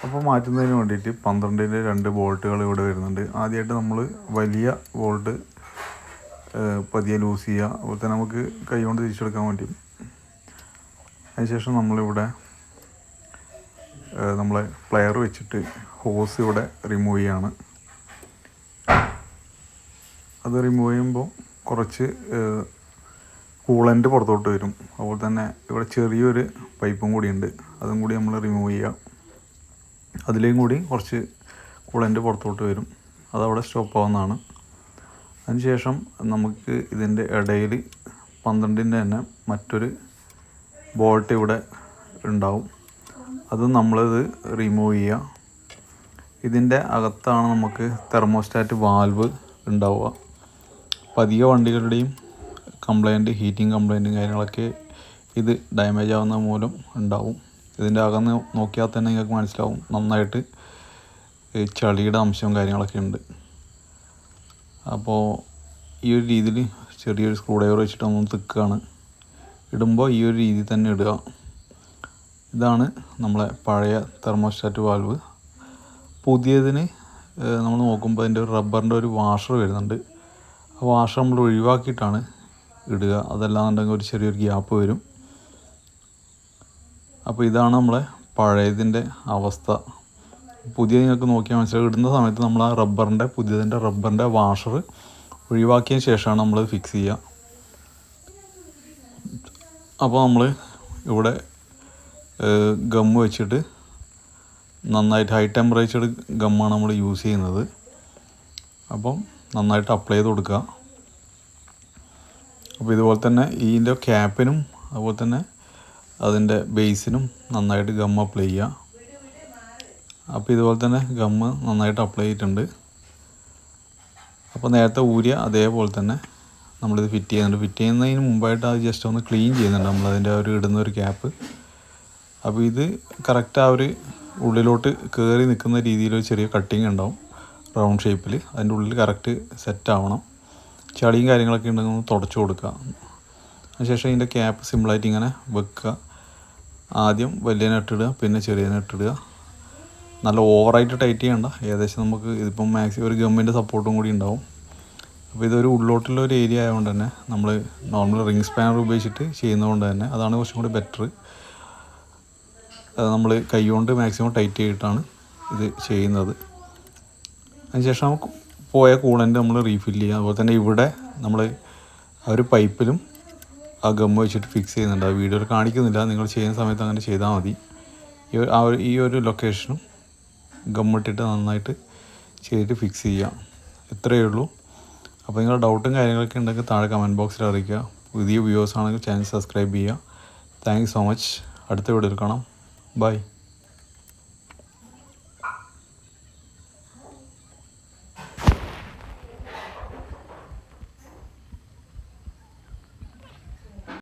അപ്പോൾ മാറ്റുന്നതിന് വേണ്ടിയിട്ട് 12-ൻ്റെ 2 ബോൾട്ടുകൾ ഇവിടെ വരുന്നുണ്ട്. ആദ്യമായിട്ട് നമ്മൾ വലിയ ബോൾട്ട് പതിയെ ലൂസ് ചെയ്യുക. അതുപോലെ തന്നെ നമുക്ക് കൈ കൊണ്ട് തിരിച്ചെടുക്കാൻ വേണ്ടി. അതിനുശേഷം നമ്മളിവിടെ നമ്മളെ പ്ലെയർ വെച്ചിട്ട് ഹോസ് ഇവിടെ റിമൂവ് ചെയ്യാണ്. അത് റിമൂവ് ചെയ്യുമ്പോൾ കുറച്ച് കൂളൻ്റ് പുറത്തോട്ട് വരും. അതുപോലെ തന്നെ ഇവിടെ ചെറിയൊരു പൈപ്പും കൂടിയുണ്ട്, അതും കൂടി നമ്മൾ റിമൂവ് ചെയ്യുക. അതിലേയും കൂടി കുറച്ച് കൂളൻ്റ് പുറത്തോട്ട് വരും, അതവിടെ സ്റ്റോപ്പ് ആവുന്നതാണ്. അതിനുശേഷം നമുക്ക് ഇതിൻ്റെ ഇടയിൽ 12-ൻ്റെ തന്നെ മറ്റൊരു ബോൾട്ട് ഇവിടെ ഉണ്ടാവും. അത് നമ്മളിത് റിമൂവ് ചെയ്യുക. ഇതിൻ്റെ അകത്താണ് നമുക്ക് തെർമോസ്റ്റാറ്റ് വാൽവ് ഉണ്ടാവുക. പതിയ വണ്ടികളുടെയും കംപ്ലൈൻറ്റ്, ഹീറ്റിംഗ് കംപ്ലൈൻറ്റും കാര്യങ്ങളൊക്കെ ഇത് ഡാമേജ് ആവുന്ന മൂലം ഉണ്ടാവും. ഇതിൻ്റെ അകം നോക്കിയാൽ തന്നെ നിങ്ങൾക്ക് മനസ്സിലാവും, നന്നായിട്ട് ചളിയുടെ അംശവും കാര്യങ്ങളൊക്കെ ഉണ്ട്. അപ്പോൾ ഈ ഒരു രീതിയിൽ ചെറിയൊരു സ്ക്രൂ ഡ്രൈവർ വെച്ചിട്ട് ഒന്ന് തിക്കുകയാണ്. ഇടുമ്പോൾ ഈ ഒരു രീതിയിൽ തന്നെ ഇടുക. ഇതാണ് നമ്മളെ പഴയ തെർമോസ്റ്റാറ്റ് വാൽവ്. പുതിയതിന് നമ്മൾ നോക്കുമ്പോൾ അതിൻ്റെ ഒരു റബ്ബറിൻ്റെ ഒരു വാഷർ വരുന്നുണ്ട്. ആ വാഷർ നമ്മൾ ഒഴിവാക്കിയിട്ടാണ് ഇടുക, അതല്ലാന്നുണ്ടെങ്കിൽ ഒരു ചെറിയൊരു ഗ്യാപ്പ് വരും. അപ്പോൾ ഇതാണ് നമ്മളെ പഴയതിൻ്റെ അവസ്ഥ. പുതിയ നിങ്ങൾക്ക് നോക്കിയാൽ മനസ്സിലാവും. ഇടുന്ന സമയത്ത് നമ്മൾ ആ പുതിയതിൻ്റെ റബ്ബറിൻ്റെ വാഷർ ഒഴിവാക്കിയതിന് ശേഷമാണ് നമ്മൾ ഫിക്സ് ചെയ്യുക. അപ്പോൾ നമ്മൾ ഇവിടെ ഗമ്മ് വെച്ചിട്ട് നന്നായിട്ട് ഹൈ ടെമ്പറേച്ചർ ഗമ്മാണ് നമ്മൾ യൂസ് ചെയ്യുന്നത്. അപ്പം നന്നായിട്ട് അപ്ലൈ ചെയ്ത് കൊടുക്കുക. അപ്പോൾ ഇതുപോലെ തന്നെ ഇതിൻ്റെ ക്യാപ്പിനും അതുപോലെ തന്നെ അതിൻ്റെ ബേസിനും നന്നായിട്ട് ഗം അപ്ലൈ ചെയ്യുക. അപ്പോൾ ഇതുപോലെ തന്നെ ഗമ്മ് നന്നായിട്ട് അപ്ലൈ ചെയ്തിട്ടുണ്ട്. അപ്പോൾ നേരത്തെ ഊരിയ അതേപോലെ തന്നെ നമ്മളിത് ഫിറ്റ് ചെയ്യുന്നുണ്ട്. ഫിറ്റ് ചെയ്യുന്നതിന് മുമ്പായിട്ട് അത് ജസ്റ്റ് ഒന്ന് ക്ലീൻ ചെയ്യുന്നുണ്ട് നമ്മളതിൻ്റെ ഇടുന്ന ഒരു ക്യാപ്പ്. അപ്പോൾ ഇത് കറക്റ്റ് ആ ഒരു ഉള്ളിലോട്ട് കയറി നിൽക്കുന്ന രീതിയിൽ ഒരു ചെറിയ കട്ടിങ് ഉണ്ടാവും റൗണ്ട് ഷേപ്പിൽ. അതിൻ്റെ ഉള്ളിൽ കറക്റ്റ് സെറ്റ് ആവണം. ചളിയും കാര്യങ്ങളൊക്കെ ഉണ്ടെങ്കിൽ ഒന്ന് തുടച്ചു കൊടുക്കുക. അതിനുശേഷം ഇതിൻ്റെ ക്യാപ്പ് സിമ്പിളായിട്ട് ഇങ്ങനെ വെക്കുക. ആദ്യം വലിയ നെട്ടിടുക, പിന്നെ ചെറിയ നെട്ടിടുക. നല്ല ഓവറായിട്ട് ടൈറ്റ് ചെയ്യണ്ട, ഏകദേശം നമുക്ക് ഇതിപ്പം മാക്സിമം ഒരു ഗമ്മിൻ്റെ സപ്പോർട്ടും കൂടി ഉണ്ടാവും. അപ്പോൾ ഇതൊരു ഉള്ളോട്ടുള്ള ഒരു ഏരിയ ആയതുകൊണ്ട് തന്നെ നമ്മൾ നോർമൽ റിംഗ് സ്പാനർ ഉപയോഗിച്ചിട്ട് ചെയ്യുന്നതുകൊണ്ട് തന്നെ അതാണ് കുറച്ചും കൂടി ബെറ്റർ. നമ്മൾ കൈ കൊണ്ട് മാക്സിമം ടൈറ്റ് ചെയ്തിട്ടാണ് ഇത് ചെയ്യുന്നത്. അതിനുശേഷം നമുക്ക് പോയ കൂളൻ്റ് നമ്മൾ റീഫില്ല് ചെയ്യുക. അതുപോലെ തന്നെ ഇവിടെ നമ്മൾ ആ ഒരു പൈപ്പിലും ആ ഗമ്മ് വെച്ചിട്ട് ഫിക്സ് ചെയ്യുന്നുണ്ട്. ആ വീഡിയോയിൽ കാണിക്കുന്നില്ല, നിങ്ങൾ ചെയ്യുന്ന സമയത്ത് അങ്ങനെ ചെയ്താൽ മതി. ഈ ഒരു ലൊക്കേഷനും ഗമ്മിട്ടിട്ട് നന്നായിട്ട് ചെയ്തിട്ട് ഫിക്സ് ചെയ്യുക. ഇത്രയേ ഉള്ളൂ. അപ്പോൾ നിങ്ങളുടെ ഡൗട്ടും കാര്യങ്ങളൊക്കെ ഉണ്ടെങ്കിൽ താഴെ കമൻറ്റ് ബോക്സിൽ അറിയിക്കുക. പുതിയ വ്യൂവേഴ്സ് ആണെങ്കിൽ ചാനൽ സബ്സ്ക്രൈബ് ചെയ്യുക. Thank you so much. അടുത്ത വീഡിയോയിൽ കാണാം. ബൈ.